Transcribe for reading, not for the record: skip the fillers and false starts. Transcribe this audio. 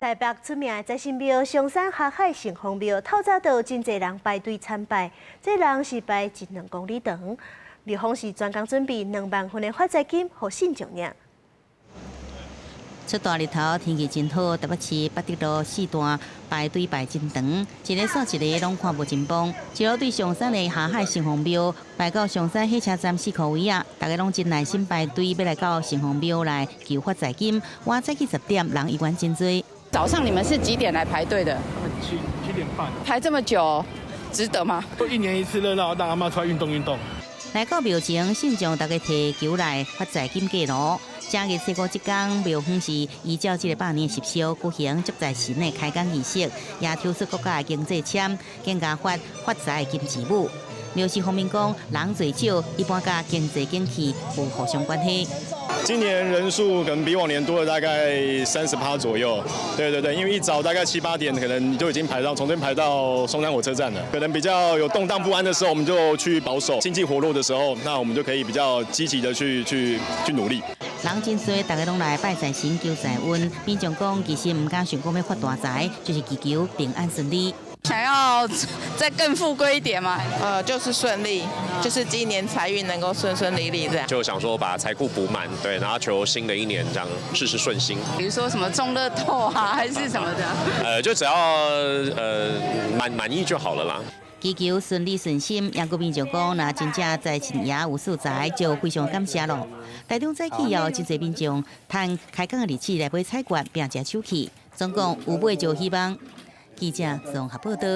台北出名的财神庙松山下海城隍庙，透早就真侪人排队参拜，这人是排1-2公里长。立丰市专工准备2万份的发财金，予信众领。出大日头，天气真好，台北市北德路4段排队排真长，一个煞一个拢看无真棒。一路对上山的下海城隍庙，排到上山火车站4块位啊，大家拢真耐心排队，要来到城隍庙来求发财金。晚早起10点，人依然真多。早上你们是几点来排队的7点半，排这么久，值得吗？都1年1次热闹，让阿嬷出来运动运动。来到庙前，信众大家提求来发财金过路。正月初5这天，庙方是依照这个百年习俗举行祝在神的开工仪式，也抽出国家的经济签，更加发财金之母。庙市方面讲，人最少，一般甲经济景气有互相关系。今年人数可能比往年多了大概30%左右。对，因为一早大概7、8点，可能就已经排到从这边排到松山火车站了。可能比较有动荡不安的时候，我们就去保守；经济活络的时候，那我们就可以比较积极的去努力。人真多，大家拢来拜财神求财运。民众讲，其实唔敢想讲要发大财，就是祈求平安顺利。想要再更富贵一点嘛？就是顺利，就是今年财运能够顺顺利利这样。就想说把财库补满，对，然后求新的一年这样事事顺心。比如说什么中乐透啊，还是什么的？就只要满意就好了啦。祈求顺利顺心，杨国民就讲，若真正在神爷有素材，就非常感谢咯。台中早起后，真侪民众趁开工的日子来买彩券，并食手气，总共有买就希望。记者综合报道。